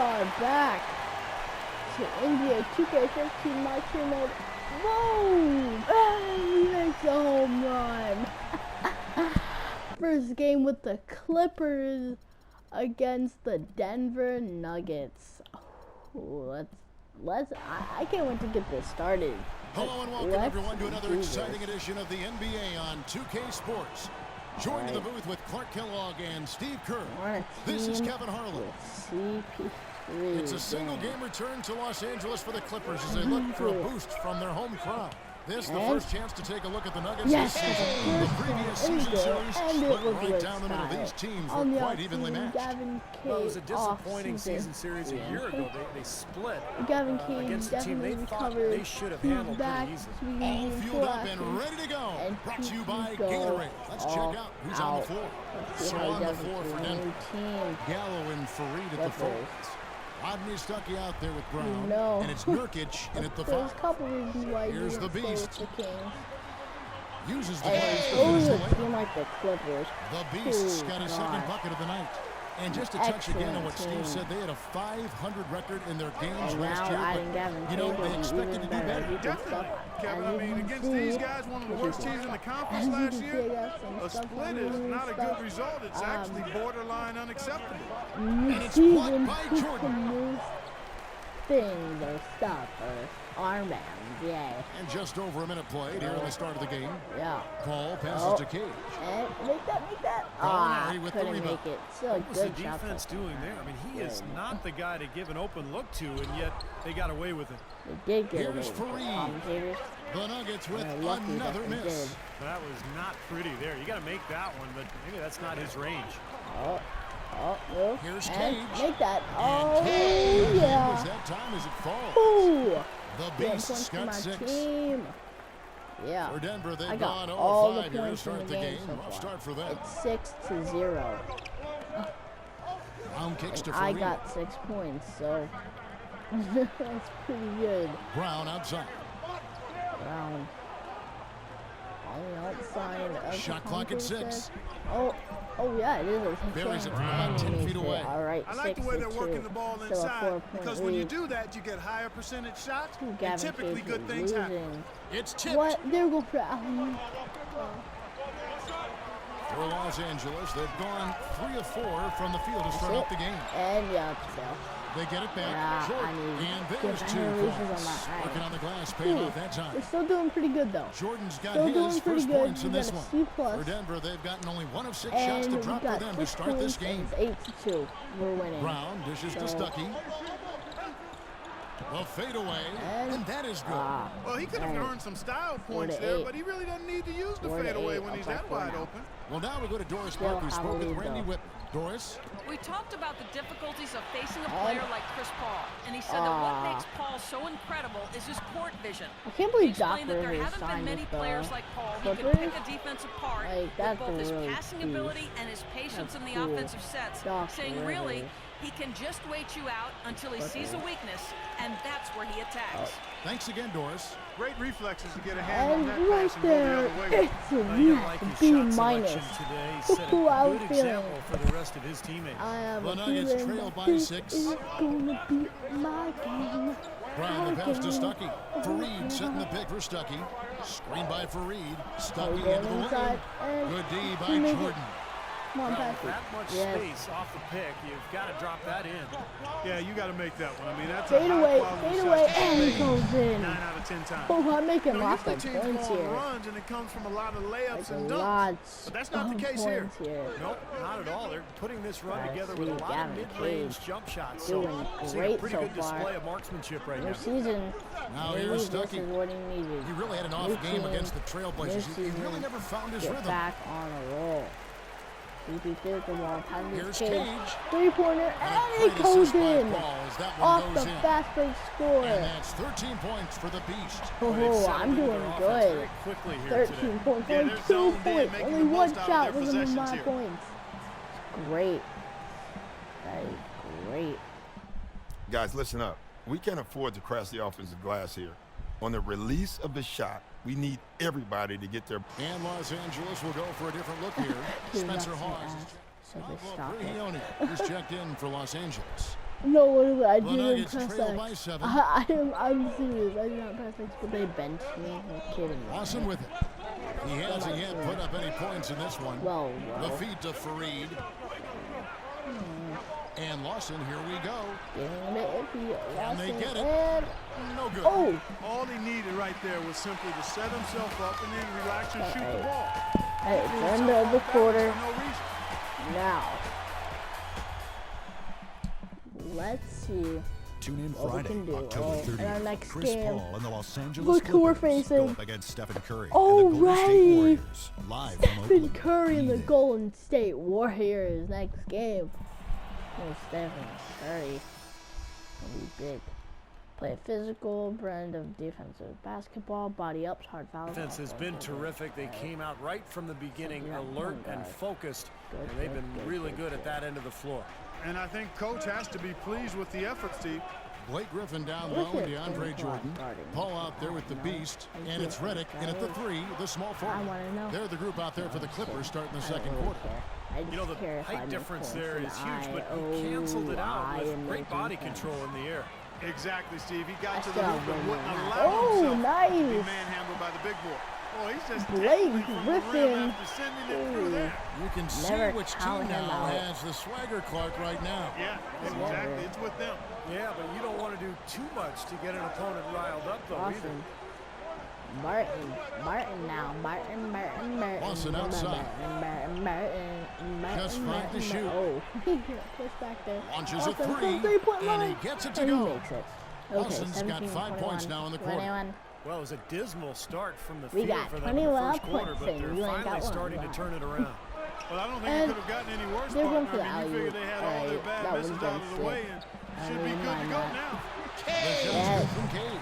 are back to NBA2K15, my teammate. Boom! And he makes a home run. First game with the Clippers against the Denver Nuggets. I can't wait to get this started. Hello and welcome everyone to another exciting edition of the NBA on 2K Sports. Joined in the booth with Clark Kellogg and Steve Kerr. This is Kevin Harlan. It's a single game return to Los Angeles for the Clippers as they look for a boost from their home crowd. This the first chance to take a look at the Nuggets this season. The previous season series split right down the middle. These teams were quite evenly matched. Well, it was a disappointing season series a year ago. They split against a team they thought they should have handled pretty easily. All fueled up and ready to go. Brought to you by Gatorade. Let's check out who's on the floor. So on the floor for Denver, Gallo and Fareed at the forwards. Rodney Stuckey out there with Brown, and it's Nurkic in at the five. Here's the Beast. Uses the plays to finish the way. The Beast's got his second bucket of the night. And just to touch again on what Steve said, they had a 500 record in their games last year, but, you know, they expected to do better. Definitely, Kevin. I mean, against these guys, one of the worst teams in the conference last year, a split is not a good result. It's actually borderline unacceptable. And it's blocked by Jordan. Things are stopper. Armbands, yeah. And just over a minute played here in the start of the game. Yeah. Paul passes to Cage. And make that. Couldn't make it. Still a good What was the defense doing there? I mean, he is not the guy to give an open look to, and yet they got away with it. They did get Here's Fareed. The Nuggets with another miss. That was not pretty there. You got to make that one, but maybe that's not his range. Here's and Cage. Make that. And Yeah. was that time as it falls. Ooh. The Beast's got 6. Team. Yeah. For Denver, they've I got gone all 0-5 the here to points start in the game. So Rough start for them. It's 6-0. Brown kicks to Fareed. I got 6 points, so that's pretty good. Brown outside. Brown. On the outside of Shot clock at 6. Oh yeah, it is. Buries it from about 10 feet away. All right, I like the way they're working the ball inside because when you do that, you get higher percentage shots, and typically good things happen. It's tipped. What? There go Brown. For Los Angeles, they've gone 3 of 4 from the field to start up the game. And They get it back. Jordan. And there's 2 points. Working on the glass, paying off that time. They're still doing pretty good, though. Jordan's got his first points in this one. For Denver, they've gotten only 1 of 6 shots to drop for them to start this game. It's 8-2. We're winning. Brown dishes to Stuckey. A fadeaway, and that is good. Well, he could have earned some style points there, but he really doesn't need to use the fadeaway when he's that wide open. Well, now we go to Doris Park, who spoke with Randy Whitman. Doris? We talked about the difficulties of facing a player like Chris Paul, and he said that what makes Paul so incredible is his court vision. I can't believe Doc Rivers that there haven't been many players like Paul who can pick a defense apart with both his passing ability and his patience in the offensive sets, saying really, he can just wait you out until he sees a weakness, and that's where he attacks. Thanks again, Doris. Great reflexes to get a hand on that right pass and go the there, other way. it's a B-minus. Look I was feeling. For the rest of his teammates. I have the a Nuggets feeling trail by this 6. is gonna be my game. Brown the pass to Stuckey. Fareed setting the pick for Stuckey. Screen by Fareed. Stuckey into the lane. Good D by Jordan. Come on, pass it. That much space off the pick, you've got to drop that in. Yeah, you got to make that one. I mean, that's fade a away, high-quality and he goes in. 9 out of 10 times. Oh, I'm making Usually lots of teams points go on here. runs, and it comes from a lot of layups and dunks. Lots But that's not the case of here. points here. Nope, not at all. They're putting this run together with a lot of mid-range jump shots. So Doing seeing a great pretty so good display far. of marksmanship right New now. season, Now maybe here's this Stuckey. is what he needed. He really had an off New game against the team, Trailblazers. new He really season, never found his Get rhythm. back on a roll. CP throws the ball, Here's Cage. Cage. Three-pointer, And and a it great goes assist by in. Paul as that one Off goes the in. fast break score. And that's 13 points for the Beast. Oh, I'm doing good. 13 points, Yeah, only they're 2 zoned in, points, making only the one most out of shot their was in my possessions here. points. It's great. That is great. Guys, listen up. We can't afford to crash the offensive glass here. On the release of the shot, we need everybody to get their... And Los Angeles will go for a different look here. Spencer Hawes. So they stop it. Brioni is checked in for Los Angeles. No, what I The didn't Nuggets press trail by X. 7. I'm serious. I did not press X, but they benched me. You're kidding me. Lawson with it. He hasn't yet put up any points in this one. Well. The feed to Fareed. And Lawson, here we go. And they get it. And no good. Oh! All he needed right there was simply to set himself up and then relax and shoot the ball. Hey, it's the end of the quarter. No reason. Now, let's see Tune in what Friday, we can do. October 30th. In our next Chris game. Paul and the Los Angeles Look who we're Clippers facing. go up against Stephen Curry Oh, and the Golden State right. Warriors. Live from Stephen Oakland. Curry and the Be there. Golden State Warriors next game. Oh, Stephen Curry. Gonna be big. Play a physical blend of defensive basketball, body ups, hard fouls. Defense has been terrific. They came out right from the beginning, alert and focused, and they've been really good at that end of the floor. And I think Coach has to be pleased with the effort, Steve. Blake Griffin down low, DeAndre Jordan. Paul out there with the beast, and it's Redick in at the 3, the small forward. They're the group out there for the Clippers starting the second quarter. You know, the height difference there is huge, but he canceled it out with great body control in the air. Exactly, Steve. He got to the hoop and wouldn't allow Oh, himself to be nice. manhandled by the big boy. Oh, he's just Blake dangling from the rim Griffin. after sending it through there. You can see Never which count team him now out. has the swagger Clark right now. Yeah, exactly. It's with them. Yeah, but you don't want to do too much to get an opponent riled up, though, either. Awesome. Martin now. Martin. Lawson outside. Martin. Just 5 to shoot. Oh, push back there. Launches a Awesome. 3, From three-point and line. he gets it to And he go. makes it. Okay, Lawson's got 5 points now in the quarter. 21. Well, it was a dismal start from the We field got for them in the 21 first quarter, points but in. they're You ain't got finally one. starting to turn it around. Well, I don't think And it could have gotten any worse, they're going partner. for the I mean, you figure they had all their alley-oop. bad That was misses out of the good way shit. and should be good to go now. The shot Yes. from Cage.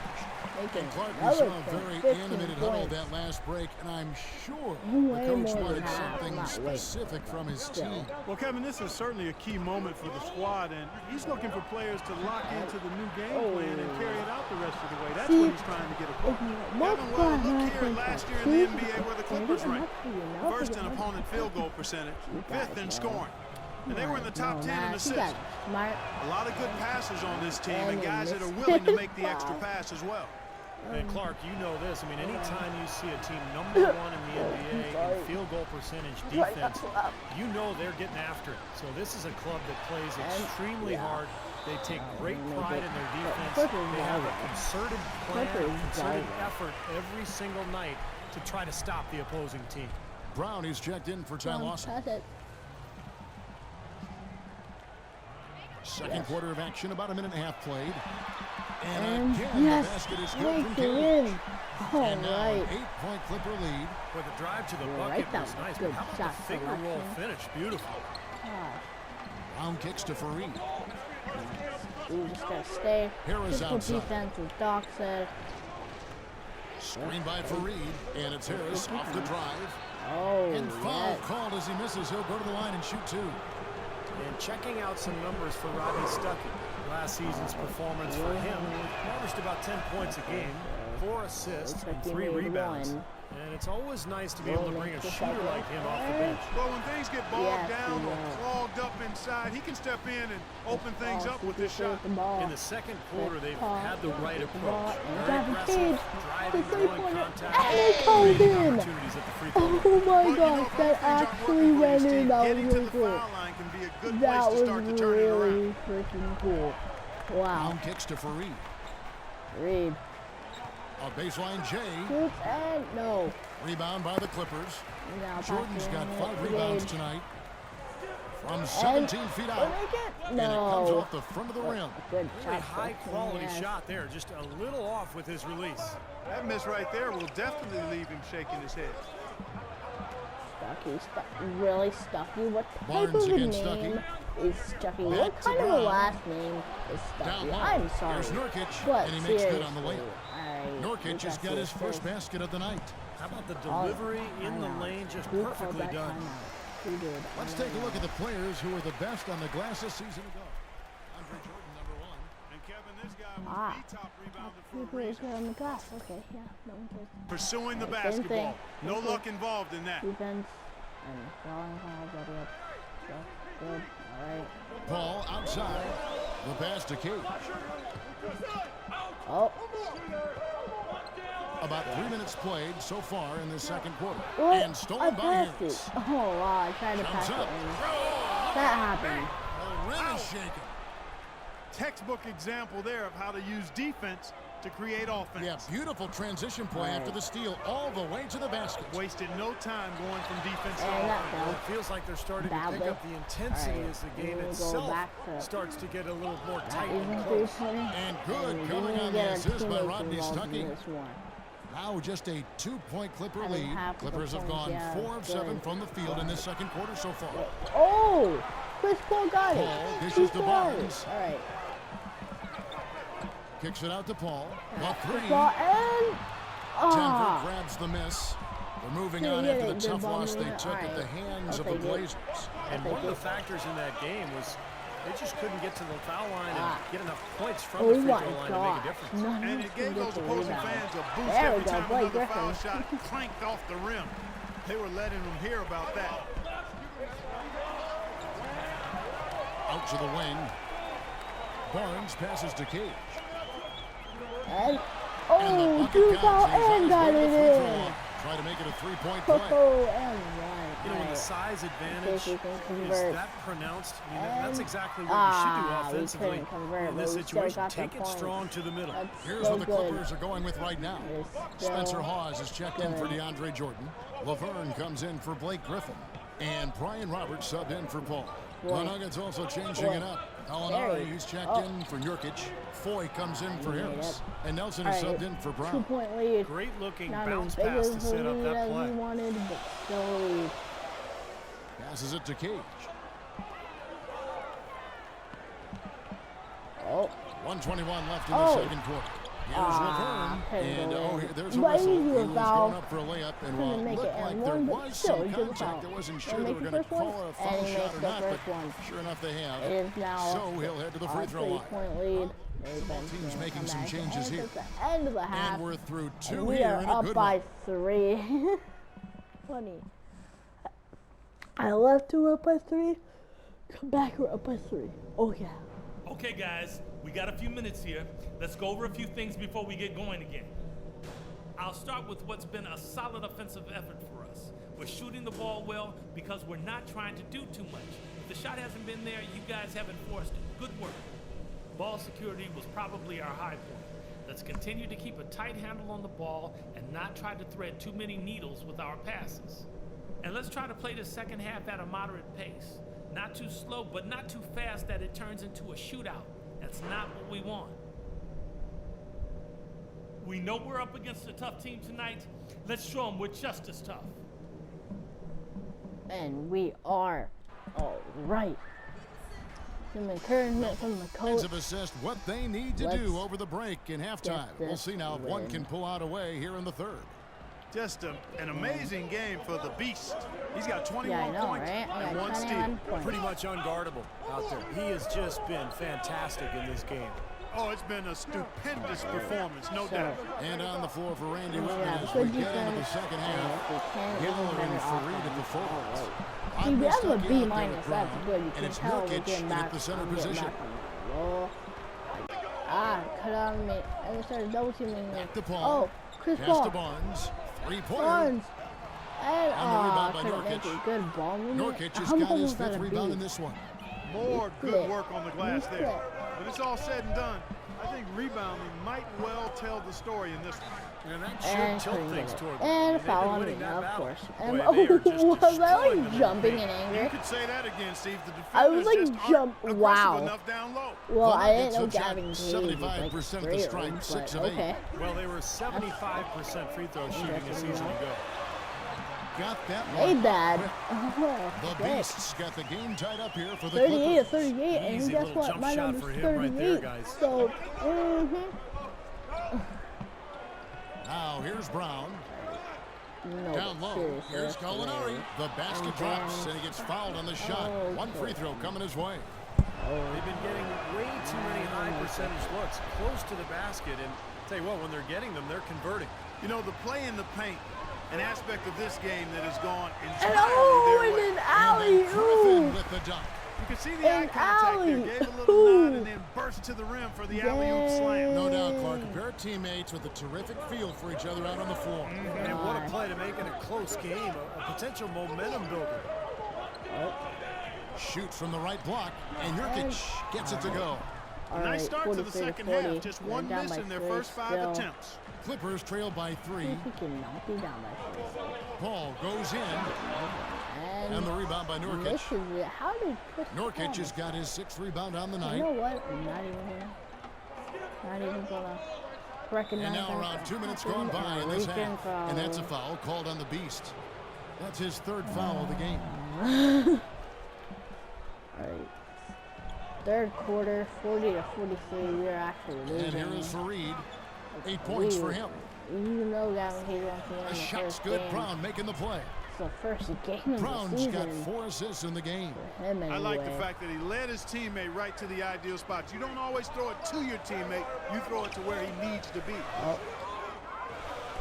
Making And Clark, we another saw a very 15 animated huddle points. that last break, and I'm sure Way the coach more than wanted half, something not way. specific from his team. Well, Kevin, this is certainly a key moment for the squad, and he's looking for players to lock into the new game plan and carry it out the rest of the way. That's what he's trying to get across. Kevin, well, look here, last year in the NBA where the Clippers ranked. First in opponent field goal percentage, 5th in scoring. And they were in the top 10 in assists. A lot of good passes on this team and guys that are willing to make the extra pass as well. And Clark, you know this. I mean, anytime you see a team #1 in the NBA in field goal percentage defense, you know they're getting after it. So this is a club that plays extremely hard. They take great pride in their defense. They have a concerted plan, a concerted effort every single night to try to stop the opposing team. Brown, he's checked in for Ty Lawson. Second quarter of action, about a minute and a half played. And again, the basket is good from Cage. And now an 8-point Clipper lead. With the drive to the bucket was nice, but how about the finger roll finish? Beautiful. Brown kicks to Fareed. We just gotta stay. Harris outside. Defense, as Doc said. Screen by Fareed, and it's Harris off the drive. Oh, And foul called as he misses. He'll go to the line and shoot 2. And checking out some numbers for Rodney Stuckey. Last season's performance for him averaged about 10 points a game, 4 assists, and 3 rebounds. And it's always nice to be able to bring a shooter like him off the bench. Well, when things get bogged down or clogged up inside, he can step in and open things up with this shot. In the second quarter, they've had the right approach. Very Gavin aggressive, Cage, driving, the throwing contact, and it goes creating in. opportunities at the free throw line. Oh my Well, you know, gosh, if that those things aren't actually working for you, went in. Steve, That was getting to really the cool. foul line can be a good That place to was start to turn it around. really freaking cool. Wow. Brown kicks to Fareed. Reed. A baseline J. Shoots and no. Rebound by the Clippers. Now Jordan's got passing 5 it. rebounds Reed. tonight. From 17 feet Will out. make it? And it comes No. off the front of the rim. Good Really shot. high quality Yes. shot there, just a little off with his release. That miss right there will definitely leave him shaking his head. Really Stucky. What type Barnes of a against name is Stucky? Back What to kind of a Brown. last name is Down Stucky? low. I'm sorry. There's Nurkic, But and he makes good on the seriously, layup. Nurkic has got his first basket of the night. How about the delivery in the lane, just perfectly done. Who did? Let's take a look at the players who were the best on the glass a season ago. Andre Jordan, number 1. And Kevin, this guy was the top rebounder for a Who is reason. on the glass? Okay, yeah, no one cares. Pursuing the Same basketball. thing. No Same luck involved in that. Defense and falling foul, buddy up. So good. All right. Paul outside. The pass to Cage. Oh. About 3 minutes played so far in the second quarter. Oh, And stolen by passed Harris. it. Oh, wow. I tried to Comes pass it up. in. That happened. The rim is shaken. Textbook example there of how to use defense to create offense. Yeah, beautiful transition play after the steal all the way to the basket. Wasted no time going from defense to And that offense. Well, it feels like they're starting to pick up the intensity as the game itself starts to get a little more tight and close. And good coming on the assist by Rodney Stuckey. Now just a 2-point Clipper lead. Clippers have gone 4 of 7 from the field in this second quarter so far. Oh, Chris Paul got it. Paul dishes to Barnes. All right. Kicks it out to Paul. The three. Paul and Denver grabs the miss. They're moving on after the tough loss they took at the hands of the Blazers. And one of the factors in that game was they just couldn't get to the foul line and get enough points from the free throw line to make a difference. And it gave those opposing fans a boost There we every go, time Blake another Griffin. foul shot clanked off the rim. They were letting them hear about that. Out to the wing. Barnes passes to Cage. And oh, two foul and got it in. Try to make it a 3-point play. Oh, and one. You know, when the size advantage is that pronounced, I mean, that's exactly what you should do offensively in this situation. Take it strong to the middle. Here's what the Clippers are going with right now. Spencer Hawes is checked in for DeAndre Jordan. Laverne comes in for Blake Griffin. And Brian Roberts subbed in for Paul. The Nuggets also changing it up. Alinari, he's checked in for Nurkic. Foy comes in for Harris. And Nelson is subbed in for Brown. 2-point lead. Great looking Not bounce as big pass as to the set up lead that as play. we wanted, but still a lead. Passes it to Cage. Oh. 1:21 left in the second quarter. Here's Laverne. And there's a But whistle. easy He was foul. going up for a layup. And Couldn't while it make looked it like and there one, but was still, some he did the contact, foul. I wasn't They sure they make were the going to first one, call it a foul and he shot makes or the not, first but one. sure enough they have. It is now So he'll head to the free throw line. 3-point lead. Team's making some changes here. At the end of the half. And we're through And 2 we here are in a up good by one. 3. Funny. I left, we're up by 3. Come back, we're up by 3. Oh, yeah. Okay, guys, we got a few minutes here. Let's go over a few things before we get going again. I'll start with what's been a solid offensive effort for us. We're shooting the ball well because we're not trying to do too much. If the shot hasn't been there, you guys haven't forced it. Good work. Ball security was probably our high point. Let's continue to keep a tight handle on the ball and not try to thread too many needles with our passes. And let's try to play the second half at a moderate pace. Not too slow, but not too fast that it turns into a shootout. That's not what we want. We know we're up against a tough team tonight. Let's show them we're just as tough. And we are all right. Some encouragement from the Fans coach. have assessed what they need to do over the break in halftime. We'll see now if one can pull out a way here in the third. Just an amazing game for the Beast. He's got 21 Yeah, I know, points right? I and got 1 steal. 21 points. Pretty much unguardable out there. He has just been fantastic in this game. Oh, it's been a stupendous performance, no doubt. And on the floor for Randy Whitman Yeah, as we good get into the defense. second And half. if we can't Gillen even and better Fareed at the offense. forwards. See, we have a Stuckey B out there minus. with That's Brown. good. You And can it's tell we're Nurkic getting at back. the center I'm getting position. back on the roll. Cut on me. And they started double teaming me. Back to Paul. Oh, Chris Pass Paul. to Barnes. 3-pointer. Barnes. And On the rebound by couldn't make Nurkic. it. Good ball movement. Nurkic has I'm got his almost at 5th a rebound B. in this one. More good work on the glass He there. split. When it's all said and done, I think rebounding might well tell the story in this one. And that And should tilt things toward them. and a They've foul been on winning me, that of battle. course. Boy, And they are just was I destroying them like in jumping the in paint. You anger? could say that again, Steve. The I was defenders like just jump. aren't Wow. aggressive enough down low. Well, I didn't Nuggets know have shot Gavin Gage was 75% like of the straight strike, but 6 of 8. okay. Well, they were 75% free throw shooting a season ago. Got that Hey, one. Dad. The Great. Beasts got the game tied up here for the 38 Clippers. 38, and Easy guess little what? jump My shot number's for him right there, 38. guys. So, Now here's Brown. No, Down low. seriously, Here's that's Gallinari. hilarious. The basket And drops, then- and he gets fouled on the shot. Oh, One free throw coming his way. They've been getting way too many high percentage looks close to the basket, and tell you what, when they're getting them, they're converting. You know, the play in the paint, an aspect of this game that has gone And entirely oh, their and way. an alley Griffin oop. with the dunk. You can see the eye contact there. Gave a little nod and then burst to the rim for the alley-oop slam. No doubt, Clark. They're teammates with a terrific feel for each other out on the floor. And what a play to make it a close game, a potential momentum builder. Shoots from the right block, and Nurkic gets it to go. Nice start to the second half. Just one miss in their first 5 attempts. Clippers trail by 3. Paul goes in. And the rebound by Nurkic. How did Nurkic has got his 6th rebound on the night. You know what? I'm not even gonna recognize. And now around 2 minutes gone by in this half. And that's a foul called on the Beast. That's his 3rd foul of the game. Alright. 3rd quarter, 40-43. We are actually losing. And here is Fareed. 8 points for him. You know, Gavin, he wants to win The the shot's first good. game. Brown making the play. It's the first game of Brown's the season. got 4 assists in the game. For him anyway. I like the fact that he led his teammate right to the ideal spot. You don't always throw it to your teammate. You throw it to where he needs to be.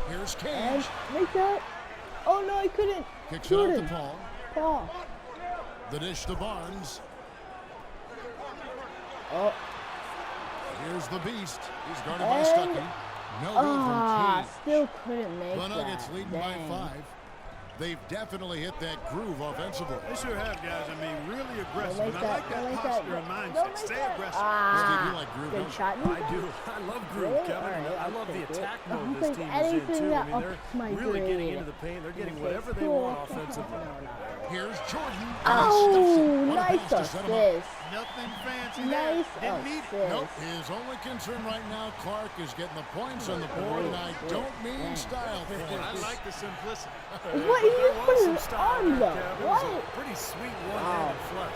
Here's Cage. And make that. Oh no, I couldn't. Kicks it out to Paul. Paul. The dish to Barnes. Oh. Here's the Beast. He's guarded by Stuckey. No good from Cage. Still couldn't make The Nuggets that. leading by 5. They've definitely hit that groove offensively. They sure have, guys. I mean, really aggressive. Don't And make I like that, that don't posture make and that. mindset. Don't make Stay that. aggressive. Steve, you like groove, Good don't shot. I do. I love groove, Really? Kevin. Alright, I love the I'll take attack it. mode I'll this take team is in, anything too. I that mean, ups my they're really getting grade. into the paint. They're getting Okay, whatever they cool. want offensively. Here's Jordan. Oh, What a nice pass to set him up. assist. Nothing fancy Nice there. Didn't need assist. Nope. His only concern right now, Clark, is getting the points on the board, and I don't mean style I points. like the simplicity. What? He just put his arm there, though. Kev. It was What? a pretty sweet one-handed flush.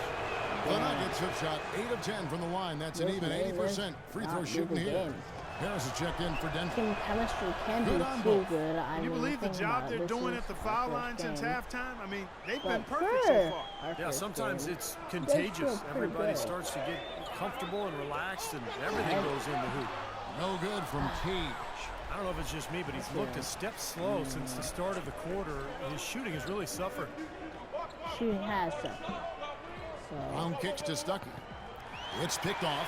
The Nuggets have shot 8 of 10 from the line. That's an even 80% free throw shooting here. Harris has checked in for Denver. Team chemistry can Good be on too both. good. Can you believe the job they're doing at the foul line since halftime? I mean, they've been perfect so far. Yeah, sometimes it's feel contagious. pretty Everybody good. starts to get comfortable and relaxed, and everything goes in the hoop. No good from Cage. I don't know if it's just me, but he's looked a step slow since the start of the quarter. His shooting has really suffered. Shooting has something. So Brown kicks to Stuckey. It's picked off.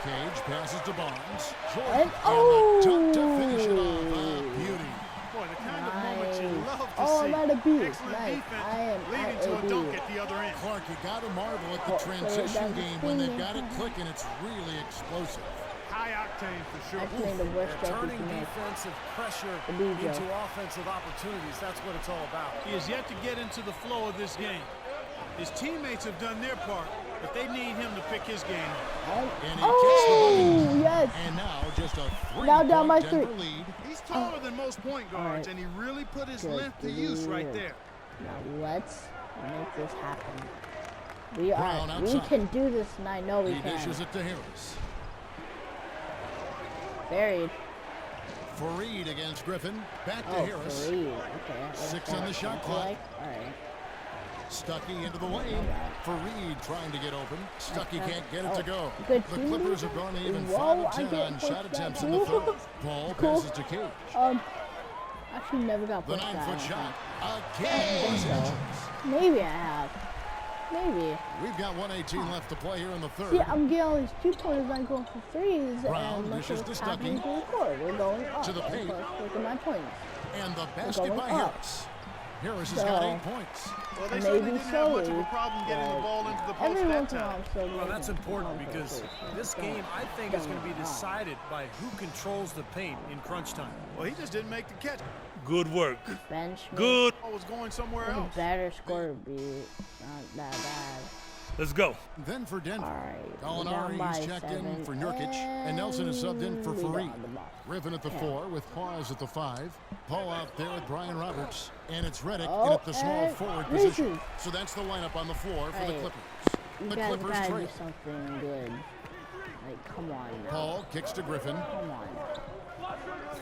Cage passes to Barnes. Jordan And- the dunk to finish it off. Beauty. Boy, the kind of moments you love to Oh, see. not a beat. Excellent Nice. defense I am leading at to a a dunk beat. at the other end. Clark, you got to marvel at the Oh, so transition that's game when they've got it clicking. It's really explosive. High octane for sure. actually the worst joke you Turning can make. defensive pressure The B joke. into offensive opportunities. That's what it's all about. He has yet to get into the flow of this game. His teammates have done their part, but they need him to pick his game. And he Oh, yes. and now just a Now down by three-point 3. Denver lead. He's taller than most point guards, and he really put his Good length to use right there. Now let's make this happen. Brown We outside. can do this, and I know we He can. dishes it to Harris. Buried. Fareed against Griffin. Back to Oh, Harris. 3. Okay. 6 on the shot clock. All right. Stuckey into the lane. Fareed trying to get open. Stuckey can't get it to go. Good The team Clippers defense. have gone even Whoa, 5 of I 10 get on shot pushed attempts down. in the third. Paul Cool. passes to Cage. Actually never got The pushed down. 9-foot shot. Again, Los Angeles. Maybe I have. Maybe. We've got 1:18 left to play here in the third. See, I'm getting all these 2-pointers. I'm going for 3s. Brown and look dishes what's to happening Stuckey. to the court. We're going up. To the paint. Look at my points. And the basket going by up. Harris. Harris has got So, 8 points. Well, they certainly Maybe didn't have much of a slowly, problem getting the but ball into the post every that once in a while time. I'm still Well, losing that's important because this game, I think, is going to be Going up. decided by who controls the paint in crunch time. Well, he just didn't make the catch. Good work. bench me. Good. Ball was going somewhere The else. better score would be not that bad. Let's go. Then for Denver. All right. Gallinari, down he's by checked in 7, for Nurkic. And Nelson is subbed in for and we Fareed. got the ball. Griffin at the 4 with Pause at the 5. Paul out there with Brian Roberts. And it's Reddick in Oh, at the small and forward Reese's. position. So that's the lineup on the floor for the Hey, Clippers. You The guys Clippers gotta trail. do something good. Like, come on now. Paul kicks to Griffin. Come on.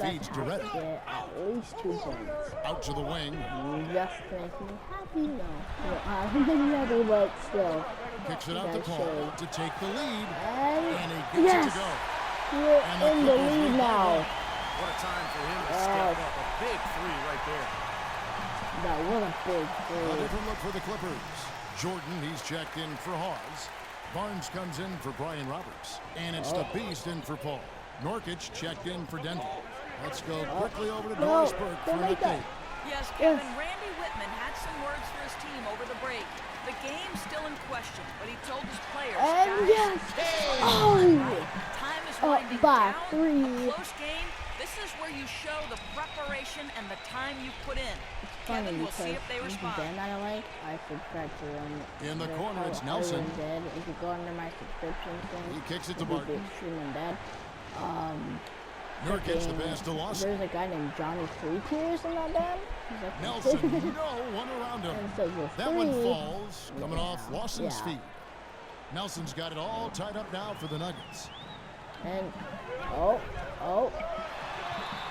Feeds to Reddick. Get at least 2 points. Out to the wing. You just make me happy. No, I don't make me happy, but still. Kicks it out to That Paul should. to take the lead. And And he gets yes, it to go. we're And the in the Clippers lead lead by now. 1. What a time for him to Yes. step up. A big three right there. That was a big A three. different look for the Clippers. Jordan, he's checked in for Hawes. Barnes comes in for Brian Roberts. And it's the Beast in for Paul. Norkic checked in for Denver. Let's go quickly over to Doris Burke for an update. Yes, Kevin, Randy Whitman had some words for his team over the break. The game's still in question, but he told his players, guys, time is winding down. A close game. This is where you show the preparation and the time you put in. Kevin, we'll see if they respond. I subscribe to them. In the corner, it's Nelson. Dead. If you go under my subscription thing, he kicks it to Barton. Extreme Dead. Nurkic the pass to Lawson. There's a guy named Johnny Three Tears in that band. Like, Nelson, no one around him. That one falls, coming off Lawson's feet. Nelson's got it all tied up now for the Nuggets. And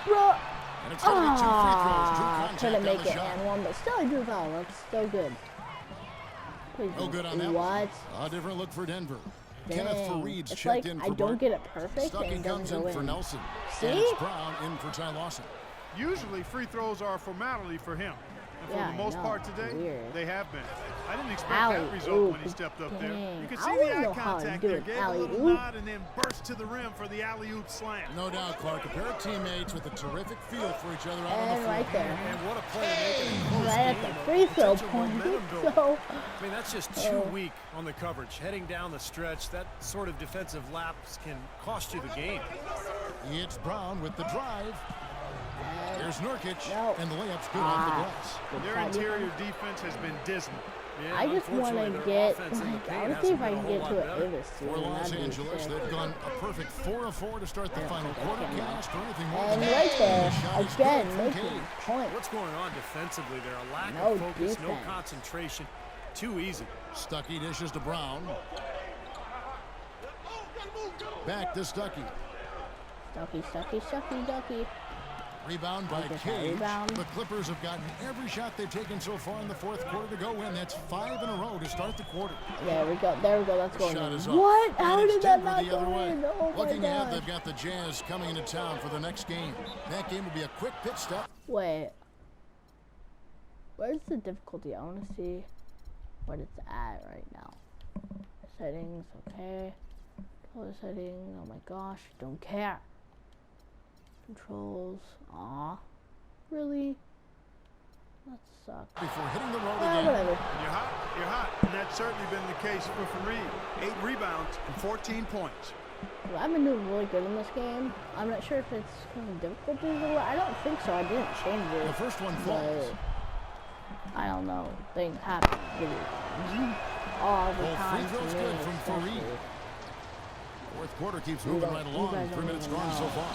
And it's going to be 2 free throws. Drew contact couldn't make on the it shot. and one, but still a Drew foul. That's still good. Please No good on that what? one. A different look for Denver. Dang. Kenneth Fareed's It's checked like in I for don't Bart. get it perfect Stuckey and comes doesn't in go for Nelson. See? And it's Brown in for Ty Lawson. Usually free throws are a formality for him. And for Yeah, the most I know. part today, Weird. they have been. I didn't expect Alley that result oop. when he stepped up there. Dang. You could I see the wouldn't eye know how to contact do there, an gave a alley-oop. little nod, and then burst to the rim for the alley-oop slam. No doubt, Clark. A pair of teammates with a terrific feel for each other out on the And floor. right there. And what a play to make it a close Right at game. the free throw Potential point. momentum builder. So, I mean, that's just too weak on the coverage. Heading down the stretch, that sort of defensive lapse can cost you the game. It's Brown with the drive. There's Nurkic, No. and the layup's good off the glass. Their interior defense has been dismal. Yeah, I just want unfortunately, to their get, offense in the like, I paint want to hasn't see if I been can a get whole to lot an better. Avis For soon. Los That'd be Angeles, sick. they've gone a perfect 4 of 4 to start the Yeah, final I quarter. can't Can't now. ask for anything more And than right that. there, The shot is again, good from making Cage. point. What's going on defensively there? A lack No of focus, no defense. concentration. Too easy. Stuckey dishes to Brown. Back to Stuckey. Stucky. Rebound by Like this, Cage. rebound. The Clippers have gotten every shot they've taken so far in the fourth quarter to go in. That's 5 in a row to start the quarter. There we go. That's going Shot in. is up. What? And How it's did that Denver not the go other way. in? Oh my Looking ahead, gosh. they've got the Jazz coming into town for their next game. That game will be a quick pit stop. Wait. Where's the difficulty? I want to see what it's at right now. Settings, okay. Color setting, oh my gosh, don't care. Controls, aw. Really? That sucks. Before hitting the road Ah, again. whatever. You're hot. And that's certainly been the case for Fareed. 8 rebounds and 14 points. Well, I've been doing really good in this game. I'm not sure if it's because of difficulties or what. I don't think so. I didn't change it. The first one falls. But I don't know. Things happen all the Well, time. free throw's to me, good from especially. Fareed. Fourth quarter keeps moving right you along. guys 3 don't minutes even gone so know. far.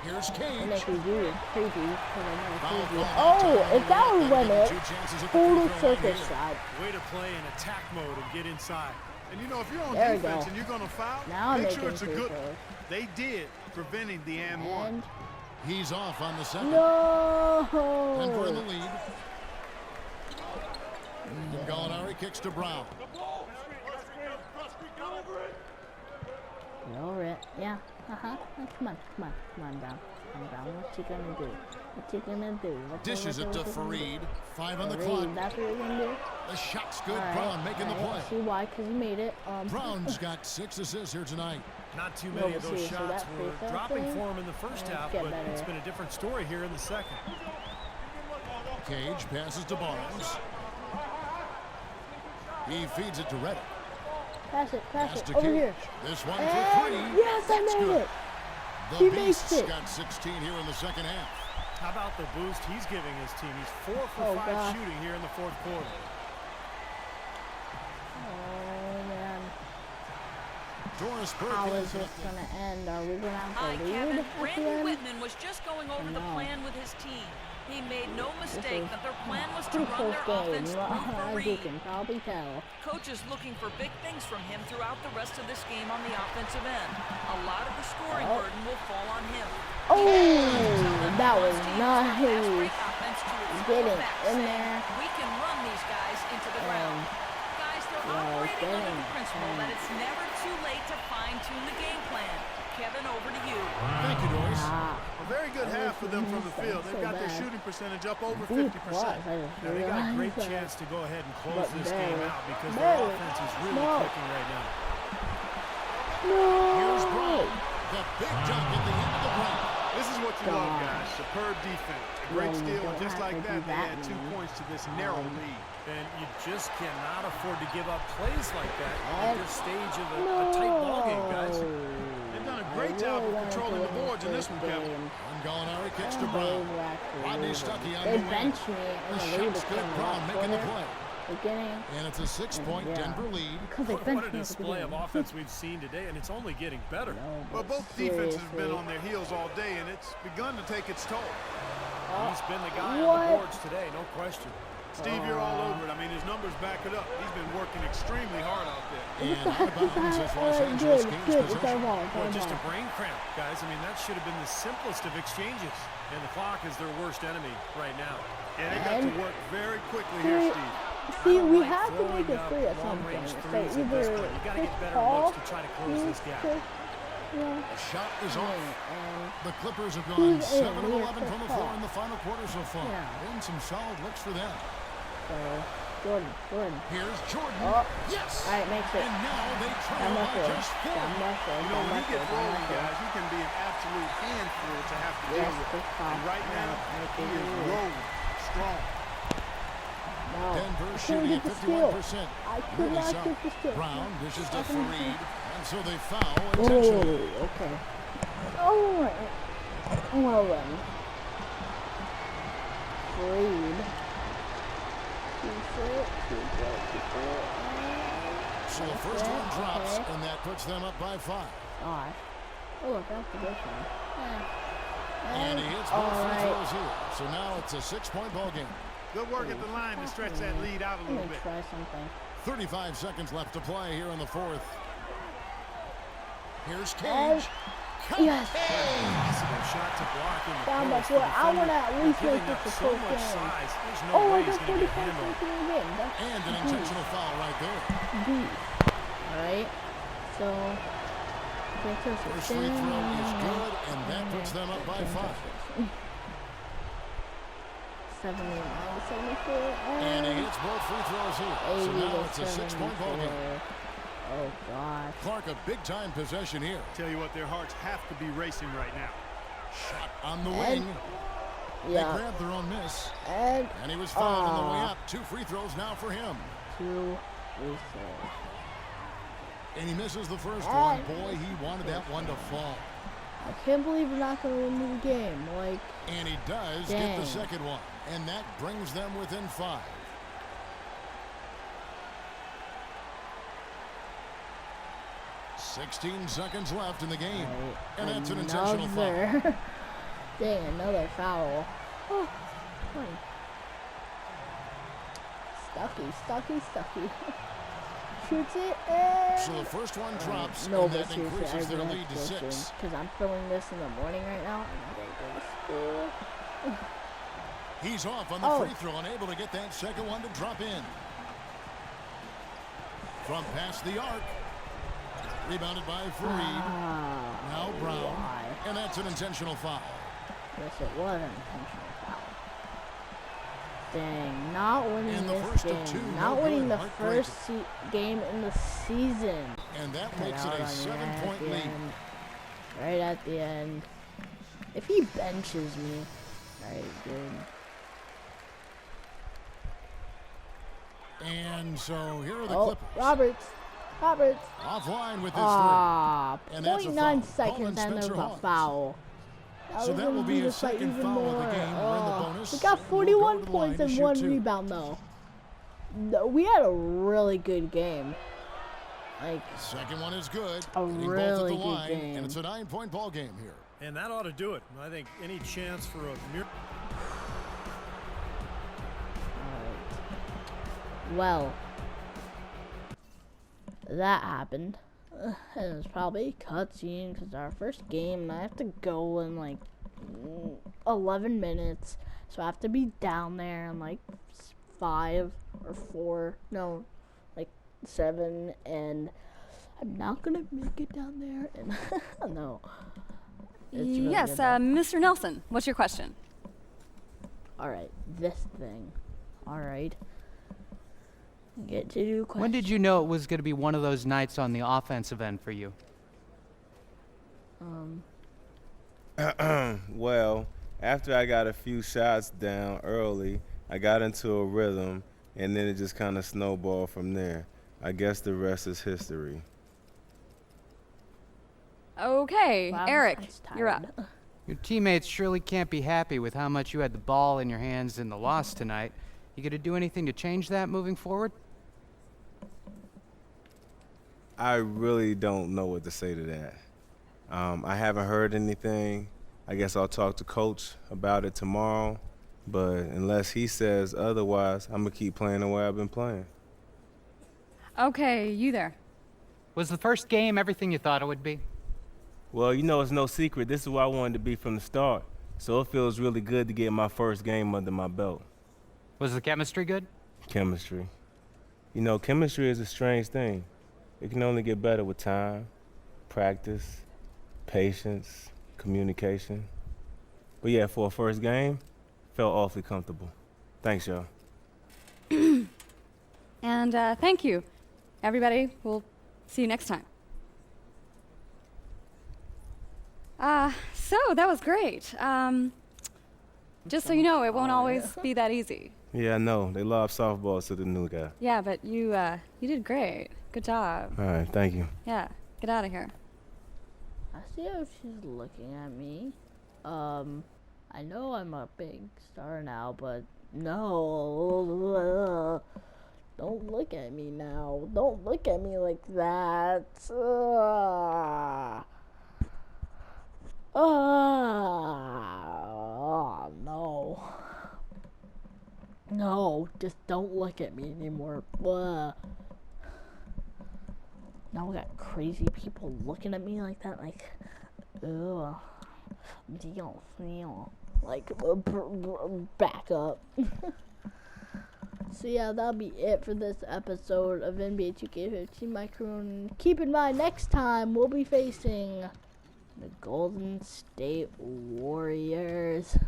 Here's And Cage. if we do, it's creepy. 'Cause I know it's Foul creepy. call. Oh, if that would win it, Two chances at the total free throw line circus here. shot. Way to play in attack mode and get inside. And you know, if you're on There we defense go. and you're going to foul, Now I'm make sure making it's a free good throws. one. They did, preventing the and one. And He's off on the second. Denver in the no. lead. And Gallinari kicks to Brown. You're it. Yeah. Come on, Brown. What you gonna do? Dishes it to Fareed. 5 on the Fareed, clock. that's what you're gonna do? The shot's good. All right, Brown making the all right. play. See why? Because he made it. Brown's got 6 assists here tonight. Not too No, many but of those see, so shots that free were throw dropping thing, for him in the first let's half, get but better. it's been a different story here in the second. Cage passes to Barnes. He feeds it to Reddick. Pass Pass it. to Over Cage. here. This one And for 3. yes, I That's made good. it. The He Beast's makes it. got 16 here in the second half. How about the boost he's giving his team? He's 4 for Oh, 5 God. shooting here in the fourth quarter. Oh man. Doris How Burke is is this gonna end? Are we gonna have Hi, to lead Kevin. at the Randy end? Whitman was just going over the No. plan with his team. He made no mistake is that their plan was to Pretty run close their game. offense through As you Fareed. can probably tell. Coach is looking for big things from him throughout the rest of this game on the offensive end. A lot of the scoring Oh. burden will fall on him. Oh, that was nice. Getting Getting in there. We can run these guys into the ground. Guys, there operating under the principle that it's never too late to fine-tune the game plan. Kevin, over to you. Thank you, Doris. A very good half for them from the field. They've got their shooting percentage up over 50%. Now, they got a great chance to go ahead and close this game out because their offense is really clicking right now. Here's Brown. The big dunk at the end of the break. This is what you love, guys. Superb defense. A great steal, and just like that, they add 2 points to this narrow lead. And you just cannot afford to give up plays like that at this stage of a tight ball game, guys. They've done a great job of controlling the boards in this one, Kevin. Gallinari kicks to Brown. Rodney Stuckey on the wing. bench me in The the lead shot's good. Brown making the play. beginning. And it's a 6-point Denver lead. What a display of offense we've seen today, and it's only getting better. Well, both defenses have been on their heels all day, and it's begun to take its toll. He's been the guy on the boards today, no question. Steve, you're all over it. I mean, his numbers back it up. He's been working extremely hard out there. And out of bounds as Los Angeles gains possession. Well, just a brain cramp, guys. I mean, that should have been the simplest of exchanges. And the clock is their worst enemy right now. And they got to work very quickly here, Steve. See, we have to make it free at some point. So either you got to get better looks to try to close this gap. The shot is off. The Clippers have gone 7 of 11 from the floor in the final quarter so far. And some solid looks for them. Jordan. Here's Jordan. Yes! All right, makes it. And now they trail by just 4. You know, when he gets rolling, guys, he can be an absolute handful to have to deal with. And right now, he is rolling strong. Denver shooting at 51%. I could not get the steal. Brown dishes to Fareed. And so they foul intentionally. Okay. Oh, well then. Fareed. So the first one drops, and that puts them up by 5. Gosh. Oh, look, that's the good one. And he hits both free throws here. So now it's a 6-point ball game. Good work at the line to stretch that lead out a little bit. Try something. 35 seconds left to play here in the fourth. Here's Cage. Yes. Possible shot to block in the Down by post. 4. I want to at least make this the so full much game. size. There's no Oh, way I he's got going to 45 get handled. seconds in the game. That's And an intentional foul right there. Alright. So, First free throw is good, and that puts them up by 5. 79, 74. And he hits both free throws here. So now it's a 6-point ball game. Oh, God. Clark, a big-time possession here. Tell you what, their hearts have to be racing right now. Shot on the wing. They grabbed their own miss. And he was fouled on the way up. 2 free throws now for him. 2 free throws. And he misses the first one. Boy, he wanted that one to fall. I can't believe we're not going to win the game. Like, and he does get the second one. And that brings them within 5. "16 seconds left in the game." And that's an intentional foul. Dang, another foul. Oh, Stucky. Shoots it, and so the first one drops, no, and that increases their lead to 6. Because I'm filming this in the morning right now, and I gotta go to school. He's off on the free throw, unable to get that second one to drop in. From past the arc. Rebounded by Fareed. Now Brown. And that's an intentional foul. Yes, it was an intentional foul. Dang, not winning this game. Not winning the first game in the season. And that makes it a 7-point lead. Right at the end. If he benches me. Alright, good. And so here are the Clippers. Roberts. Offline with this 0.9 seconds and there's a foul. So that will be a second foul of the game. We're in the bonus. We got 41 points and 1 rebound though. No, we had a really good game. Like, second one is good. A really both at the good line, game. And it's a 9-point ball game here. And that ought to do it. I think any chance for a miracle. Well, that happened. It was probably a cutscene because our first game, and I have to go in like 11 minutes, so I have to be down there in like 5 or 4, no, like 7, and I'm not gonna make it down there. And no. It's really yes, Mr. Nelson, what's your question? All right, this thing. All right. Get to do questions. When did you know it was going to be one of those nights on the offensive end for you? Well, after I got a few shots down early, I got into a rhythm, and then it just kind of snowballed from there. I guess the rest is history. Okay, Wow, Eric, that's you're tired. up. Your teammates surely can't be happy with how much you had the ball in your hands in the loss tonight. You going to do anything to change that moving forward? I really don't know what to say to that. I haven't heard anything. I guess I'll talk to Coach about it tomorrow. But unless he says otherwise, I'm going to keep playing the way I've been playing. Okay, you there. Was the first game everything you thought it would be? Well, you know, it's no secret. This is where I wanted to be from the start. So it feels really good to get my first game under my belt. Was the chemistry good? Chemistry. You know, chemistry is a strange thing. It can only get better with time, practice, patience, communication. But yeah, for a first game, felt awfully comfortable. Thanks, y'all. And thank you, everybody. We'll see you next time. So that was great. Just so you know, it won't always be that easy. Yeah, I know. They lob softballs to the new guy. Yeah, but you did great. Good job. All right, thank you. Yeah, get out of here. I see how she's looking at me. I know I'm a big star now, but no. Don't look at me now. Don't look at me like that. No. No, just don't look at me anymore. Now we got crazy people looking at me like that, like, ugh. Deal. Like, back up. So yeah, that'll be it for this episode of NBA 2K15 Microphone. Keep in mind, next time we'll be facing the Golden State Warriors.